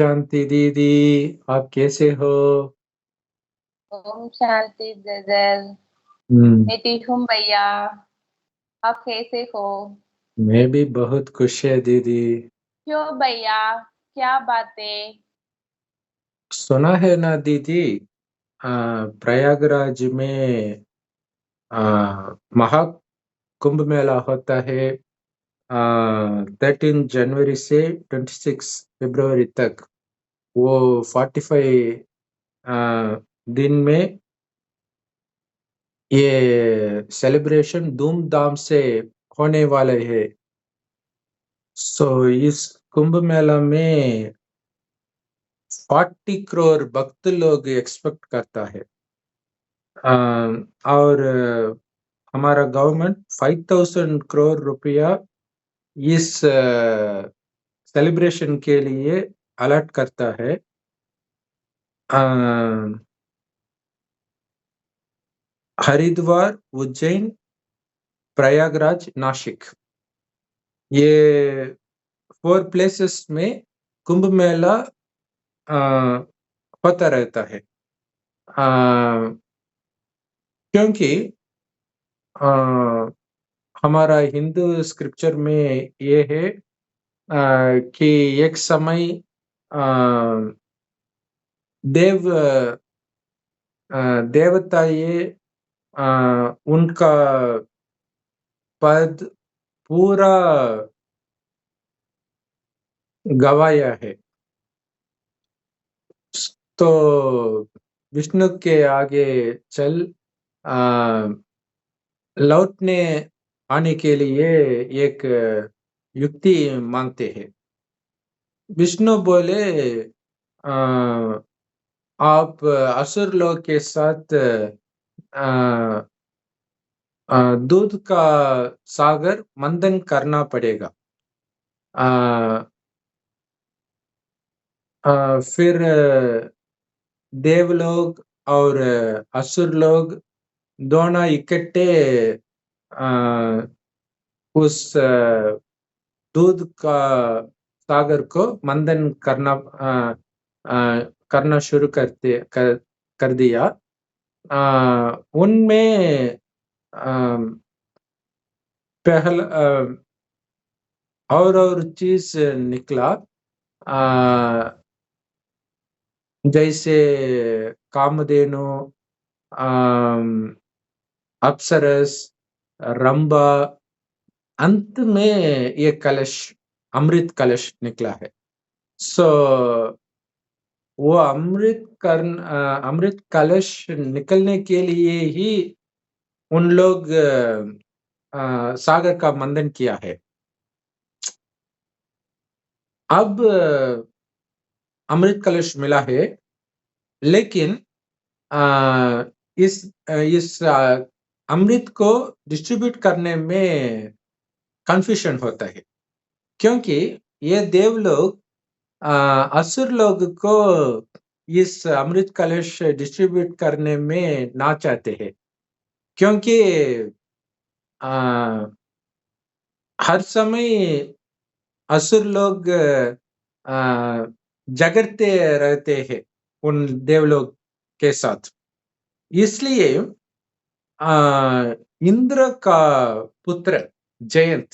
शांति दीदी, आप कैसे हो? ओम शांति जजल। मैं ठीक हूँ भैया, आप कैसे हो? मैं भी बहुत खुश है दीदी। क्यों भैया, क्या बातें? सुना है ना दीदी, प्रयागराज में महाकुंभ मेला होता है 13 जनवरी से 26 फरवरी तक। वो 45 दिन में ये सेलिब्रेशन धूमधाम से होने वाले है। सो इस कुंभ मेला में 40 करोड़ भक्त लोग एक्सपेक्ट करता है। और हमारा गवर्नमेंट 5000 करोड़ रुपया इस सेलिब्रेशन के लिए अलर्ट करता है। हरिद्वार, उज्जैन, प्रयागराज, नासिक, ये 4 प्लेसेस में कुंभ मेला होता रहता है। क्योंकि हमारा हिंदू स्क्रिप्चर में ये है कि एक समय देवता ये उनका पद पूरा गवाया है, तो विष्णु के आगे चल लौटने आने के लिए एक युक्ति मांगते हैं। विष्णु बोले आप असुर लोग के साथ दूध का सागर मंथन करना पड़ेगा। फिर देवलोग और असुर लोग दोनों इकट्ठे उस दूध का सागर को मंथन करना शुरू कर दिया। उनमें पहला और चीज निकला, जैसे कामधेनु, अप्सरस, रंभा। अंत में ये कलश, अमृत कलश निकला है। सो वो अमृत कलश निकलने के लिए ही उन लोग सागर का मंथन किया है। अब अमृत कलश मिला है, लेकिन इस अमृत को डिस्ट्रीब्यूट करने में कंफ्यूजन होता है, क्योंकि ये देव लोग असुर लोग को इस अमृत कलश डिस्ट्रीब्यूट करने में ना चाहते हैं, क्योंकि हर समय असुर लोग झगड़ते रहते हैं उन देवलोग के साथ। इसलिए इंद्र का पुत्र जयंत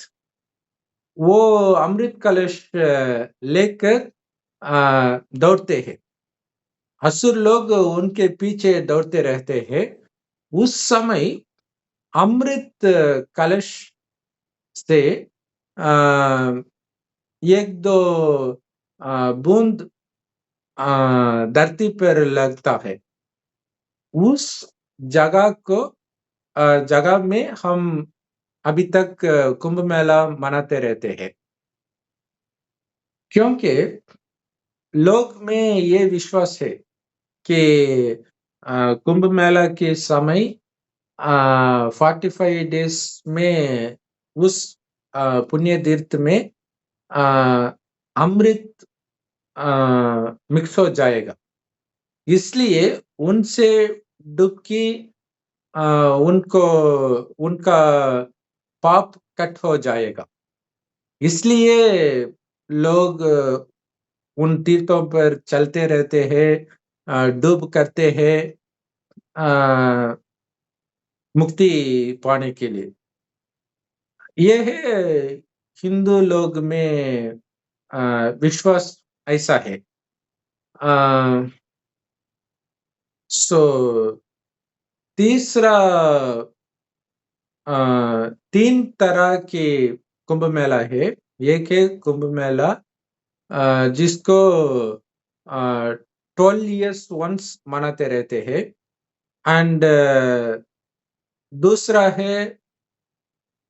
वो अमृत कलश लेकर दौड़ते हैं। असुर लोग उनके पीछे दौड़ते रहते हैं। उस समय अमृत कलश से एक दो बूंद धरती पर लगता है। उस जगह में हम अभी तक कुंभ मेला मनाते रहते हैं, क्योंकि लोग में ये विश्वास है कि कुंभ मेला के समय 45 डेज में उस पुण्य तीर्थ में अमृत मिक्स हो जाएगा। इसलिए उनसे डुबकी उनका पाप कट हो जाएगा। इसलिए लोग उन तीर्थों पर चलते रहते हैं, डूब करते हैं मुक्ति पाने के लिए। ये है हिंदू लोग में विश्वास ऐसा है। सो तीसरा 3 तरह के कुंभ मेला है। एक है कुंभ मेला जिसको 12 years once मनाते रहते हैं, एंड दूसरा है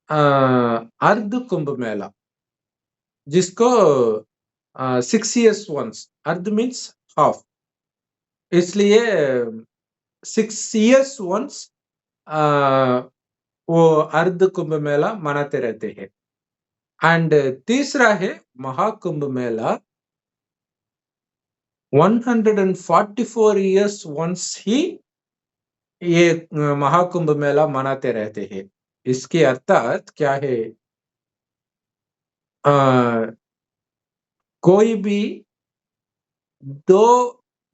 अर्ध कुंभ मेला जिसको 6 years once, अर्ध मीन्स हाफ, इसलिए 6 years once वो अर्ध कुंभ मेला मनाते रहते हैं। एंड तीसरा है महाकुंभ मेला, 144 years once ही ये महाकुंभ मेला मनाते रहते हैं। इसके अर्थात क्या है, कोई भी 2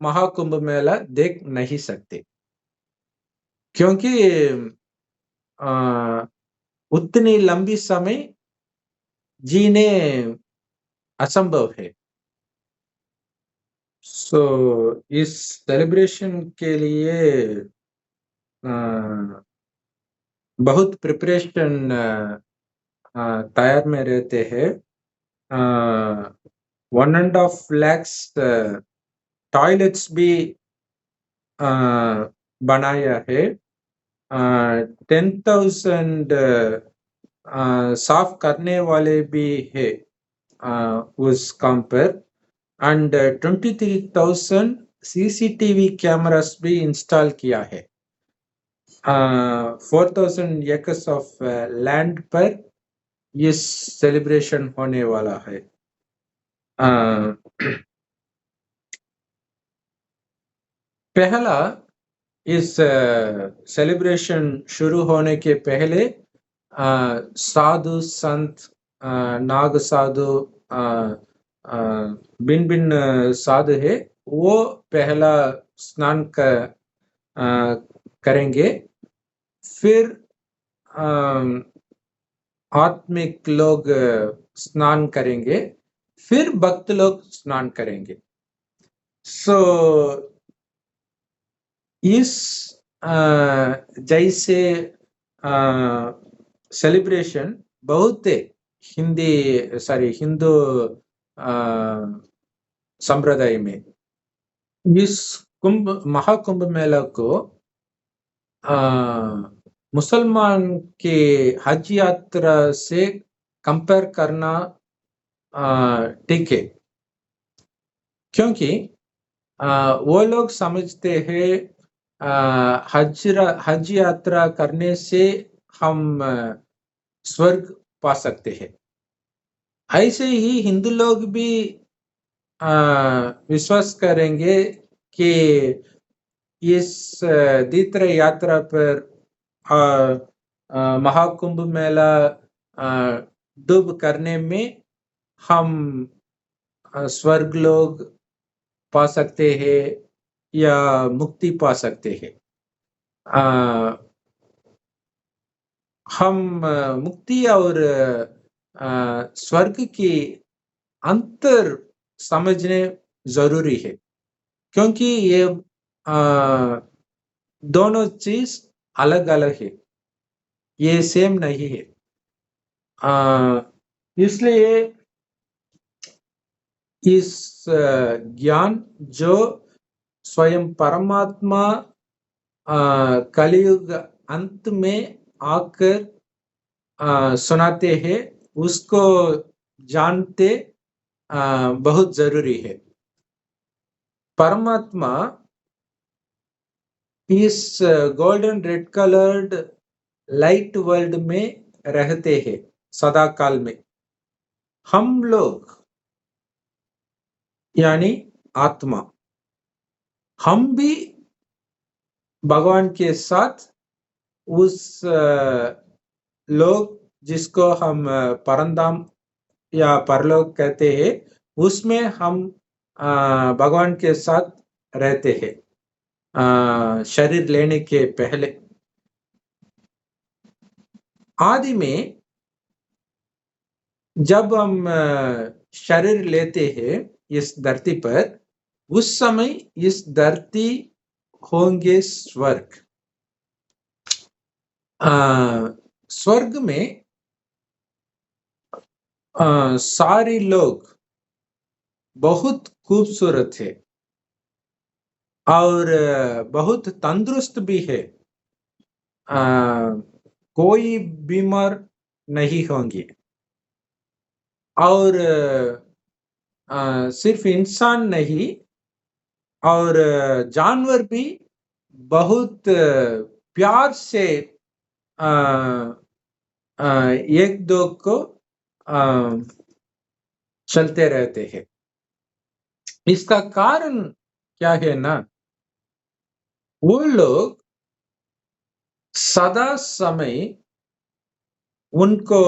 महाकुंभ मेला देख नहीं सकते, क्योंकि उतनी लंबी समय जीने असंभव है। सो इस सेलिब्रेशन के लिए बहुत प्रिपरेशन तैयार में रहते हैं। 1.5 lakhs टॉयलेट्स भी बनाया है। 10,000 साफ करने वाले भी है उस काम पर, एंड 23,000 CCTV कैमरास भी इंस्टॉल किया है। 4,000 acres ऑफ लैंड पर ये सेलिब्रेशन होने वाला है। पहला इस सेलिब्रेशन शुरू होने के पहले साधु संत नाग साधु भिन्न भिन्न साधु है, वो पहला स्नान करेंगे, फिर आत्मिक लोग स्नान करेंगे, फिर भक्त लोग स्नान करेंगे। सो इस जैसे सेलिब्रेशन बहुत हिंदू संप्रदाय में इस महाकुंभ मेला को मुसलमान के हज यात्रा से कंपेयर करना ठीक है, क्योंकि वो लोग समझते हैं हज यात्रा करने से हम स्वर्ग पा सकते हैं। ऐसे ही हिंदू लोग भी विश्वास करेंगे कि इस तीर्थ यात्रा पर महाकुंभ मेला डूब करने में हम स्वर्ग लोग पा सकते हैं या मुक्ति पा सकते हैं। हम मुक्ति और स्वर्ग की अंतर समझने जरूरी है, क्योंकि ये दोनों चीज अलग अलग है, ये सेम नहीं है। इसलिए इस ज्ञान जो स्वयं परमात्मा कलयुग अंत में आकर सुनाते हैं, उसको जानते बहुत जरूरी है। परमात्मा इस golden red coloured light world में रहते हैं सदा काल में। हम लोग यानी आत्मा, हम भी भगवान के साथ उस लोग जिसको हम परमधाम या परलोक कहते हैं, उसमें हम भगवान के साथ रहते हैं शरीर लेने के पहले। आदि में जब हम शरीर लेते हैं इस धरती पर, उस समय इस धरती होंगे स्वर्ग। स्वर्ग में सारे लोग बहुत खूबसूरत है और बहुत तंदुरुस्त भी है। कोई बीमार नहीं होंगे और सिर्फ इंसान नहीं और जानवर भी बहुत प्यार से एक दो को चलते रहते हैं। इसका कारण क्या है ना, वो लोग सदा समय उनको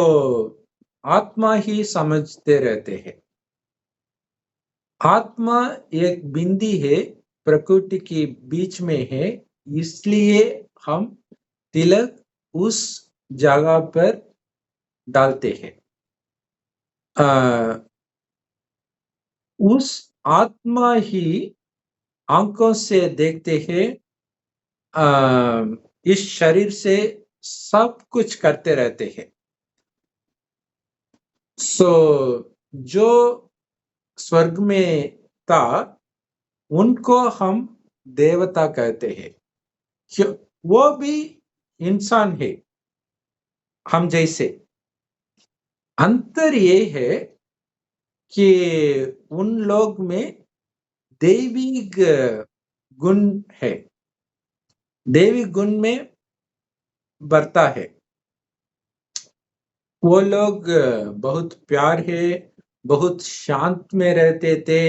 आत्मा ही समझते रहते हैं। आत्मा एक बिंदी है, प्रकृति के बीच में है, इसलिए हम तिलक उस जगह पर डालते हैं। उस आत्मा ही आंखों से देखते हैं, इस शरीर से सब कुछ करते रहते हैं। जो स्वर्ग में था उनको हम देवता कहते हैं। वो भी इंसान है हम जैसे। अंतर ये है कि उन लोग में दैवी गुण है, दैवी गुण में बढ़ता है। वो लोग बहुत प्यार है, बहुत शांत में रहते थे,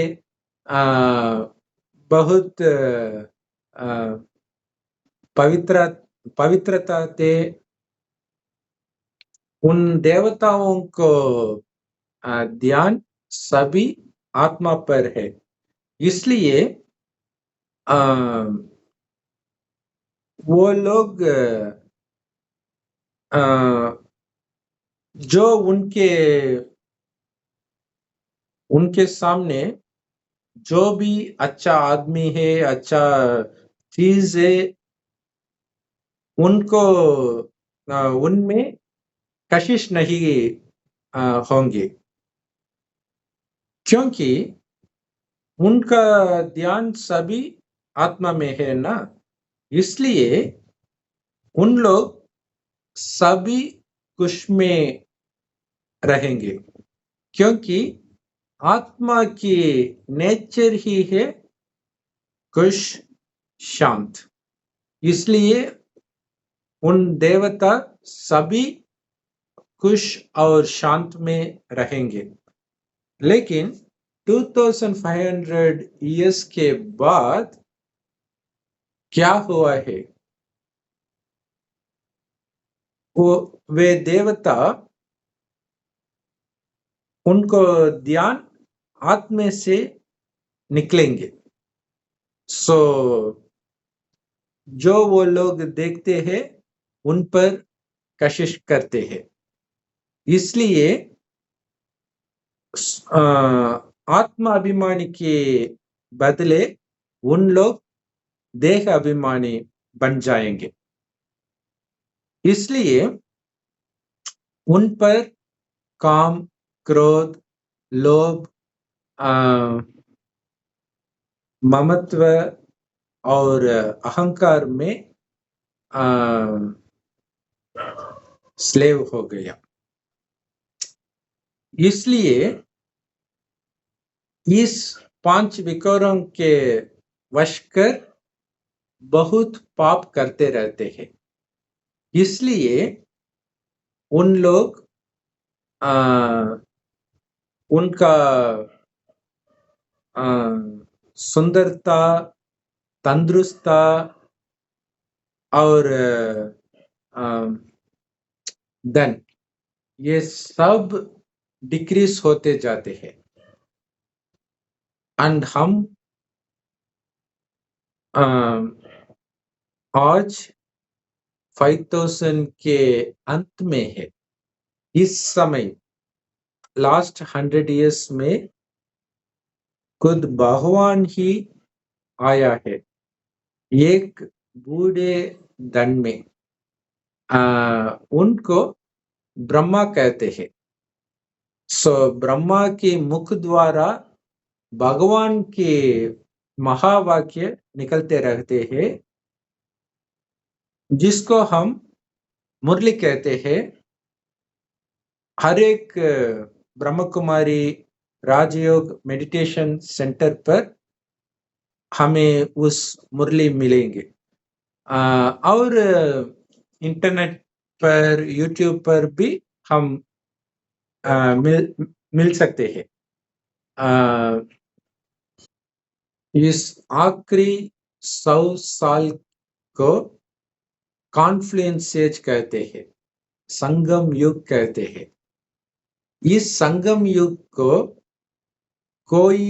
बहुत पवित्रता थे। उन देवताओं को ध्यान सभी आत्मा पर है, इसलिए वो लोग जो उनके सामने जो भी अच्छा आदमी है, अच्छा चीज है, उनको उनमें कशिश नहीं होंगे, क्योंकि उनका ध्यान सभी आत्मा में है ना। इसलिए उन लोग सभी खुश में रहेंगे, क्योंकि आत्मा की नेचर ही है खुश शांत। इसलिए उन देवता सभी खुश और शांत में रहेंगे। लेकिन 2500 ईयर्स के बाद क्या हुआ है, वे देवता उनको ध्यान आत्मा से निकलेंगे। जो वो लोग देखते हैं उन पर कशिश करते हैं, इसलिए आत्मा अभिमानी के बदले उन लोग देह अभिमानी बन जाएंगे। इसलिए उन पर काम, क्रोध, लोभ, ममत्व और अहंकार में स्लेव हो गया। इसलिए इस 5 विकारों के वश कर बहुत पाप करते रहते हैं। इसलिए उन लोग उनका सुंदरता, तंदुरुस्ता और धन, ये सब डिक्रीज होते जाते हैं। एंड हम आज 5000 के अंत में है। इस समय लास्ट 100 years में खुद भगवान ही आया है, एक बूढ़े धन में। उनको ब्रह्मा कहते हैं। सो ब्रह्मा के मुख द्वारा भगवान के महावाक्य निकलते रहते हैं, जिसको हम मुरली कहते हैं। हर एक ब्रह्म कुमारी राजयोग मेडिटेशन सेंटर पर हमें उस मुरली मिलेंगे, और इंटरनेट पर यूट्यूब पर भी हम मिल सकते हैं। इस आखिरी 100 साल को कॉन्फ्लुएंस एज कहते हैं, संगम युग कहते हैं। इस संगम युग को कोई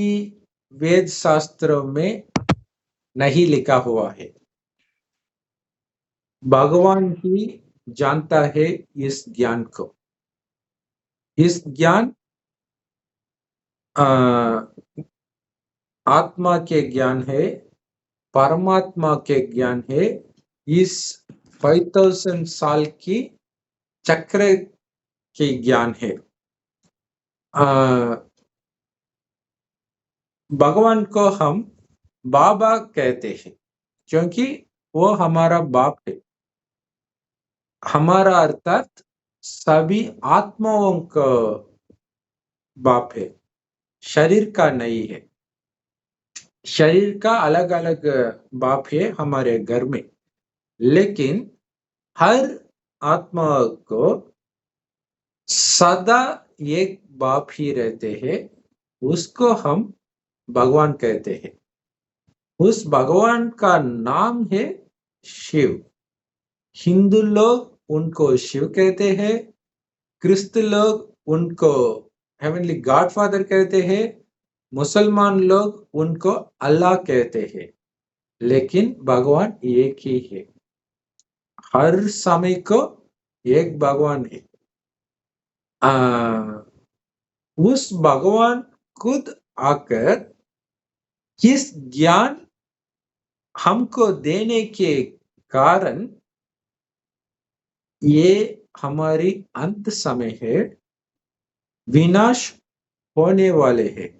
वेद शास्त्रों में नहीं लिखा हुआ है, भगवान ही जानता है इस ज्ञान को। इस ज्ञान आत्मा के ज्ञान है, परमात्मा के ज्ञान है। इस 5000 साल की चक्र की ज्ञान है। भगवान को हम बाबा कहते हैं, क्योंकि वो हमारा बाप है। हमारा अर्थात सभी आत्माओं का बाप है, शरीर का नहीं है। शरीर का अलग अलग बाप है हमारे घर में, लेकिन हर आत्मा को सदा एक बाप ही रहते हैं, उसको हम भगवान कहते हैं। उस भगवान का नाम है शिव। हिंदू लोग उनको शिव कहते हैं, क्रिस्त लोग उनको हेवनली गॉडफादर कहते हैं, मुसलमान लोग उनको अल्लाह कहते हैं, लेकिन भगवान एक ही है। हर समय को एक भगवान है। उस भगवान खुद आकर इस ज्ञान हमको देने के कारण ये हमारी अंत समय है, विनाश होने वाले हैं।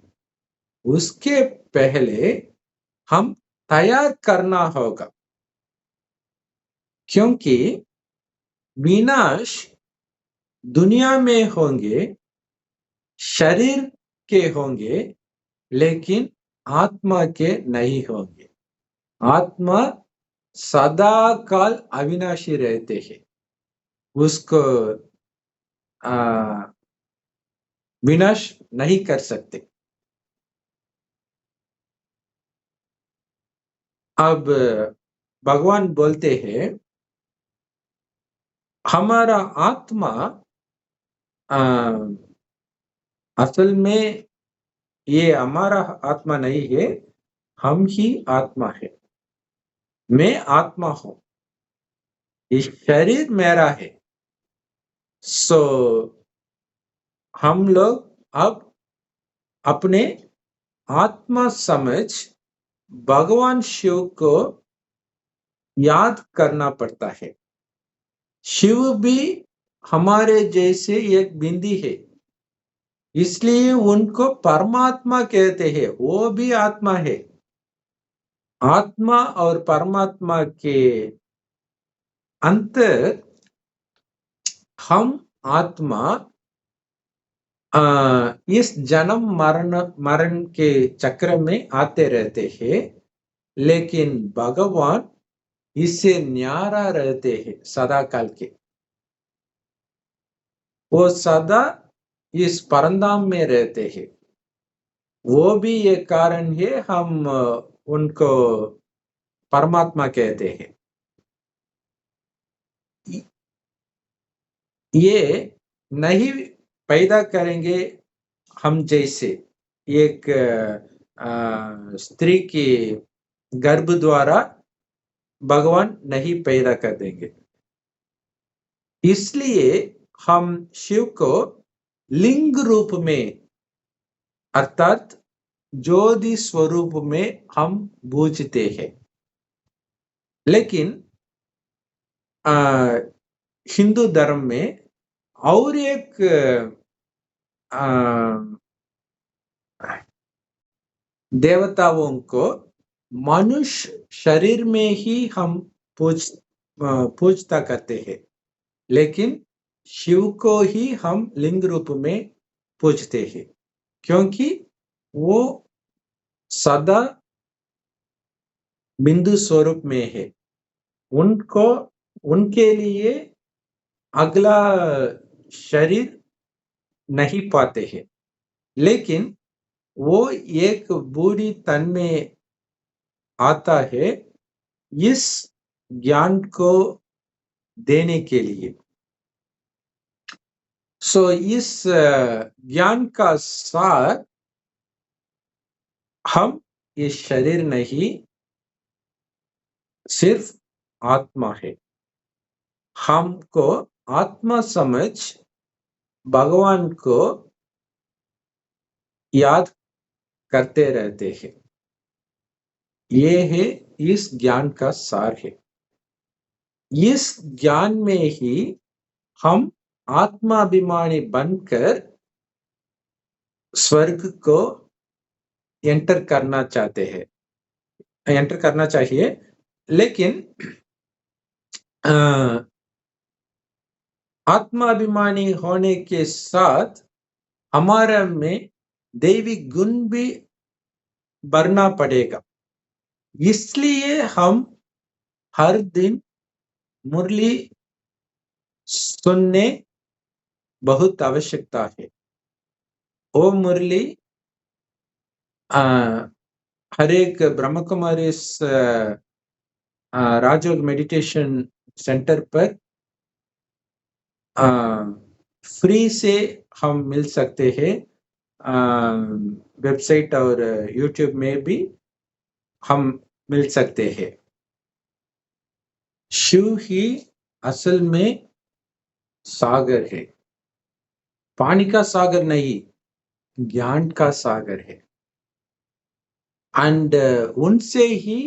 उसके पहले हम तैयार करना होगा, क्योंकि विनाश दुनिया में होंगे, शरीर के होंगे, लेकिन आत्मा के नहीं होंगे। आत्मा सदा काल अविनाशी रहते हैं, उसको विनाश नहीं कर सकते। अब भगवान बोलते हैं, हमारा आत्मा असल में ये हमारा आत्मा नहीं है, हम ही आत्मा है। मैं आत्मा हूं, इस शरीर मेरा है। सो हम लोग अब अपने आत्मा समझ भगवान शिव को याद करना पड़ता है। शिव भी हमारे जैसे एक बिंदी है, इसलिए उनको परमात्मा कहते हैं। वो भी आत्मा है। आत्मा और परमात्मा के अंतर, हम आत्मा इस जन्म मरण के चक्र में आते रहते हैं, लेकिन भगवान इससे न्यारा रहते हैं सदा काल के। वो सदा इस परंधाम में रहते हैं। वो भी एक कारण है हम उनको परमात्मा कहते हैं। ये नहीं पैदा करेंगे हम जैसे एक स्त्री की गर्भ द्वारा भगवान नहीं पैदा कर देंगे। इसलिए हम शिव को लिंग रूप में अर्थात ज्योति स्वरूप में हम पूजते हैं। लेकिन हिंदू धर्म में और एक देवताओं को मनुष्य शरीर में ही हम पूजता करते हैं, लेकिन शिव को ही हम लिंग रूप में पूजते हैं, क्योंकि वो सदा बिंदु स्वरूप में है। उनके लिए अगला शरीर नहीं पाते हैं, लेकिन वो एक बूढ़ी तन में आता है इस ज्ञान को देने के लिए। सो इस ज्ञान का सार हम ये शरीर नहीं, सिर्फ आत्मा है। हमको आत्मा समझ भगवान को याद करते रहते हैं। ये है इस ज्ञान का सार है। इस ज्ञान में ही हम आत्माभिमानी बनकर स्वर्ग को एंटर करना चाहिए। लेकिन आत्माभिमानी होने के साथ हमारे में दैवी गुण भी भरना पड़ेगा। इसलिए हम हर दिन मुरली सुनने बहुत आवश्यकता है। वो मुरली हर एक ब्रह्म कुमारी राजयोग मेडिटेशन सेंटर पर फ्री से हम मिल सकते हैं। वेबसाइट और यूट्यूब में भी हम मिल सकते हैं। शिव ही असल में सागर है, पानी का सागर नहीं, ज्ञान का सागर है। एंड उनसे ही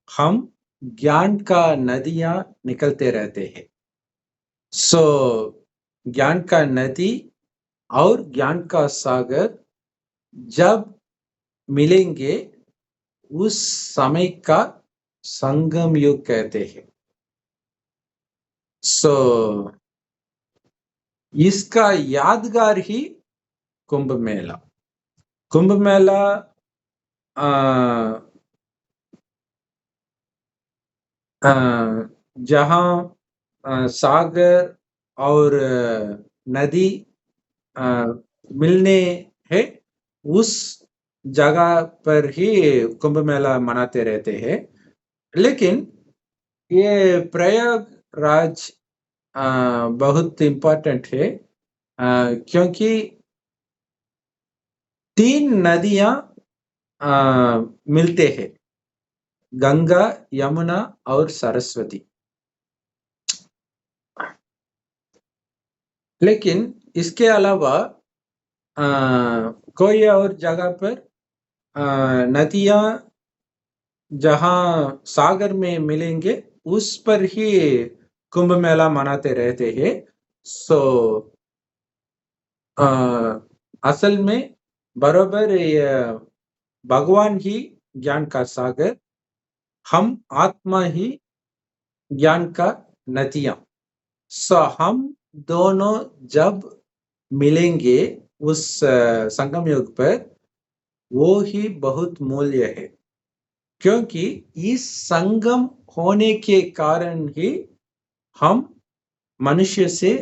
हम ज्ञान का नदियां निकलते रहते हैं। सो ज्ञान का नदी और ज्ञान का सागर जब मिलेंगे उस समय का संगम युग कहते हैं। सो इसका यादगार ही कुंभ मेला। कुंभ मेला जहाँ सागर और नदी मिलने हैं, उस जगह पर ही कुंभ मेला मनाते रहते हैं। लेकिन ये प्रयागराज बहुत इम्पोर्टेंट है, क्योंकि 3 नदियां मिलते हैं, गंगा, यमुना और सरस्वती। लेकिन इसके अलावा कोई और जगह पर नदियां जहां सागर में मिलेंगे उस पर ही कुंभ मेला मनाते रहते हैं। सो असल में बराबर भगवान ही ज्ञान का सागर, हम आत्मा ही ज्ञान का नदियां। सो हम दोनों जब मिलेंगे उस संगम युग पर, वो ही बहुत मूल्य है, क्योंकि इस संगम होने के कारण ही हम मनुष्य से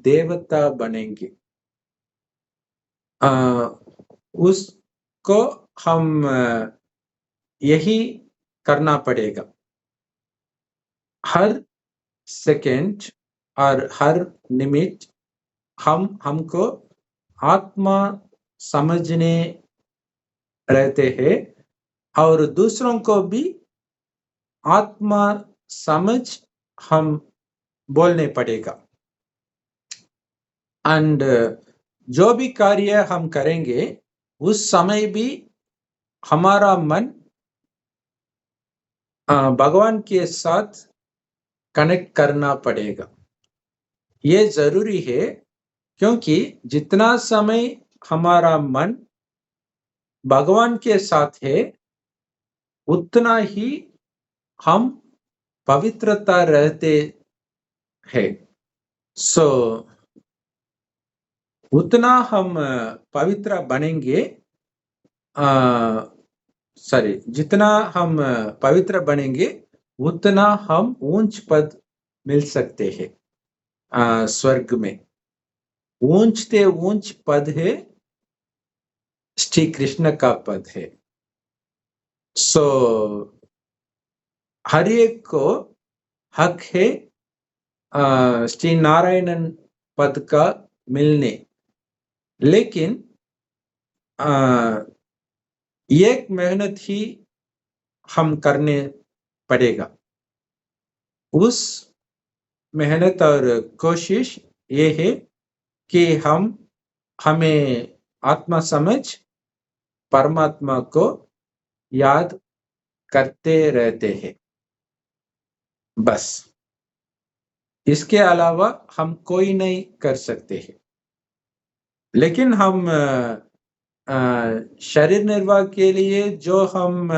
देवता बनेंगे। उसको हम यही करना पड़ेगा। हर सेकंड और हर निमिष हमको आत्मा समझने रहते हैं और दूसरों को भी आत्मा समझ हम बोलने पड़ेगा। एंड जो भी कार्य हम करेंगे उस समय भी हमारा मन भगवान के साथ कनेक्ट करना पड़ेगा। ये जरूरी है क्योंकि जितना समय हमारा मन भगवान के साथ है उतना ही हम पवित्रता रहते हैं। सो उतना हम पवित्र बनेंगे, जितना हम पवित्र बनेंगे उतना हम ऊंच पद मिल सकते हैं स्वर्ग में। ऊंचते ऊंच पद है श्री कृष्ण का पद है। सो हर एक को हक है श्री नारायणन पद का मिलने, लेकिन एक मेहनत ही हम करने पड़ेगा। उस मेहनत और कोशिश ये है कि हमें आत्मा समझ परमात्मा को याद करते रहते हैं, बस। इसके अलावा हम कोई नहीं कर सकते हैं। लेकिन हम शरीर निर्वाह के लिए जो हम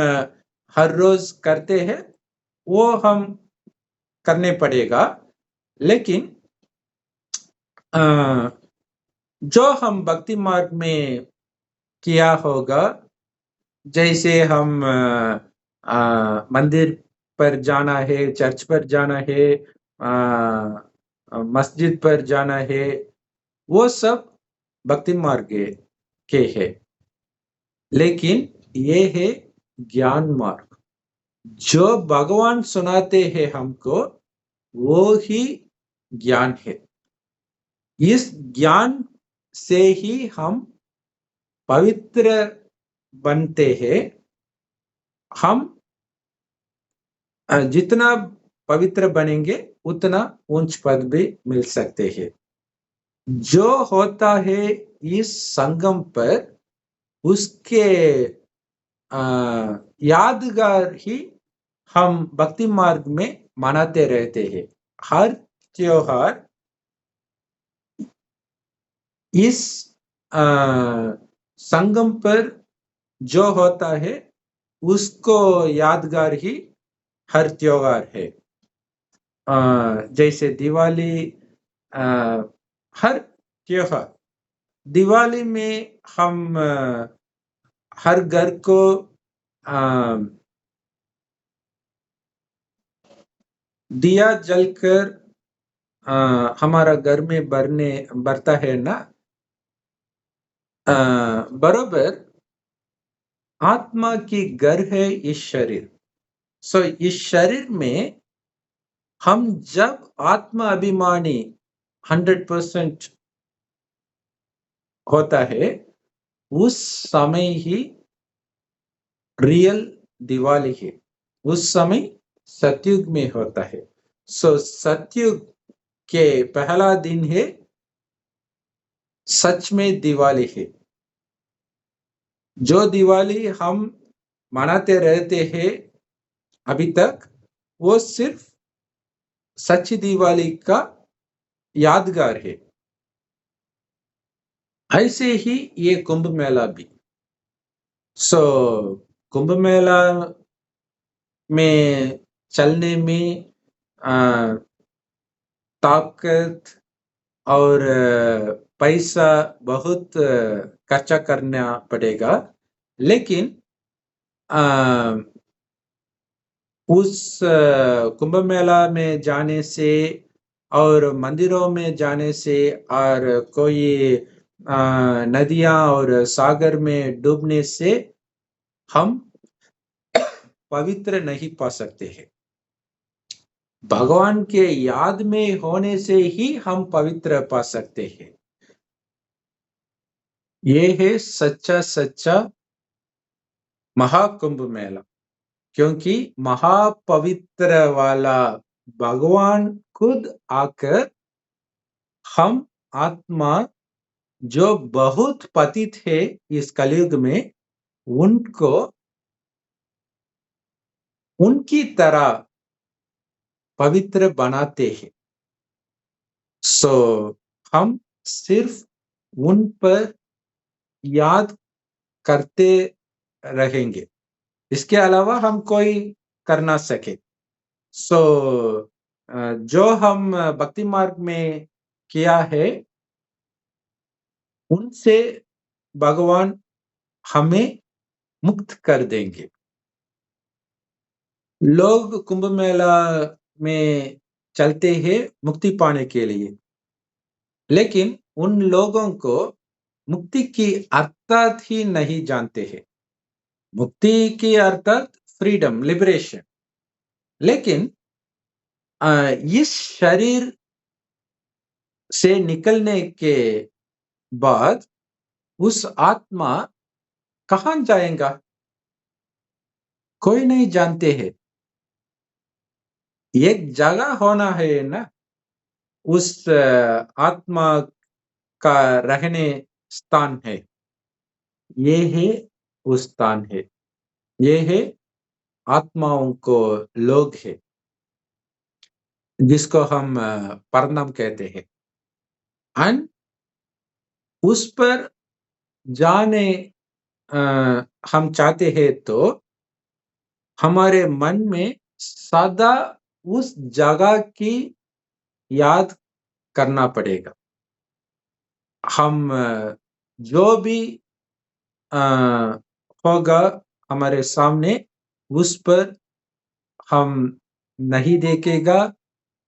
हर रोज करते हैं वो हम करने पड़ेगा, लेकिन जो हम भक्ति मार्ग में किया होगा, जैसे हम मंदिर पर जाना है, चर्च पर जाना है, मस्जिद पर जाना है, वो सब भक्ति मार्ग के है। लेकिन ये है ज्ञान मार्ग। जो भगवान सुनाते हैं हमको वो ही ज्ञान है। इस ज्ञान से ही हम पवित्र बनते हैं। हम जितना पवित्र बनेंगे उतना ऊंच पद भी मिल सकते हैं। जो होता है इस संगम पर उसके यादगार ही हम भक्ति मार्ग में मनाते रहते हैं। हर त्योहार इस संगम पर जो होता है उसको यादगार ही हर त्योहार है। जैसे दिवाली, हर त्योहार, दिवाली में हम हर घर को दिया जलकर हमारा घर में बरता है ना। बरोबर आत्मा की घर है इस शरीर। सो इस शरीर में हम जब आत्मा अभिमानी 100% होता है उस समय ही रियल दिवाली है। उस समय सतयुग में होता है। सो सतयुग के पहला दिन है, सच में दिवाली है। जो दिवाली हम मनाते रहते हैं अभी तक, वो सिर्फ सच्ची दिवाली का यादगार है। ऐसे ही ये कुंभ मेला भी। सो कुंभ मेला में चलने में ताकत और पैसा बहुत खर्चा करना पड़ेगा, लेकिन उस कुंभ मेला में जाने से और मंदिरों में जाने से और कोई नदियां और सागर में डूबने से हम पवित्र नहीं पा सकते हैं। भगवान के याद में होने से ही हम पवित्र पा सकते हैं। ये है सच्चा महाकुंभ मेला, क्योंकि महापवित्र वाला भगवान खुद आकर हम आत्मा जो बहुत पतित है इस कलयुग में, उनको उनकी तरह पवित्र बनाते हैं। सो हम सिर्फ उन पर याद करते रहेंगे, इसके अलावा हम कोई कर ना सके। सो जो हम भक्ति मार्ग में किया है, उनसे भगवान हमें मुक्त कर देंगे। लोग कुंभ मेला में चलते हैं मुक्ति पाने के लिए, लेकिन उन लोगों को मुक्ति की अर्थात ही नहीं जानते हैं। मुक्ति की अर्थात फ्रीडम, लिबरेशन। लेकिन इस शरीर से निकलने के बाद उस आत्मा कहाँ जाएगा, कोई नहीं जानते हैं। एक जगह होना है ना, उस आत्मा का रहने स्थान है, ये है उस स्थान है, ये है आत्माओं को लोग है, जिसको हम परनाम कहते हैं। एंड उस पर जाने हम चाहते हैं तो हमारे मन में सदा उस जगह की याद करना पड़ेगा। हम जो भी होगा हमारे सामने, उस पर हम नहीं देखेगा,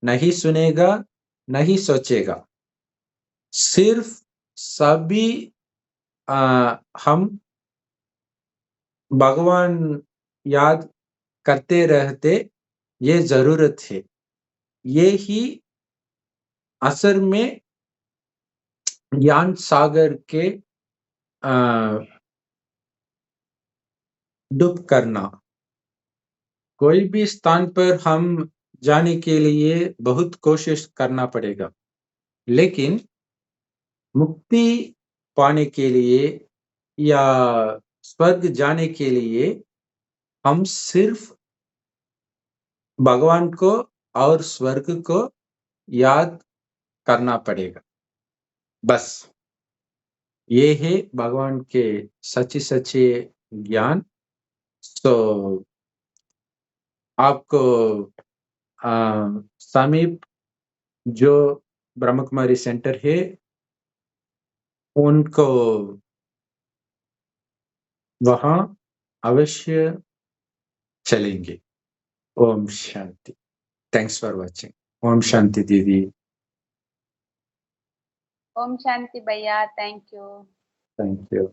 नहीं सुनेगा, नहीं सोचेगा। सिर्फ सभी हम भगवान याद करते रहते, ये जरूरत है। ये ही असर में ज्ञान सागर के डूब करना। कोई भी स्थान पर हम जाने के लिए बहुत कोशिश करना पड़ेगा, लेकिन मुक्ति पाने के लिए या स्वर्ग जाने के लिए हम सिर्फ भगवान को और स्वर्ग को याद करना पड़ेगा, बस। ये है भगवान के सच्चे सच्चे ज्ञान। तो आपको समीप जो ब्रह्म कुमारी सेंटर है, उनको वहां अवश्य चलेंगे। ओम शांति। Thanks for watching. ओम शांति दीदी। ओम शांति भैया, थैंक यू। Thank you.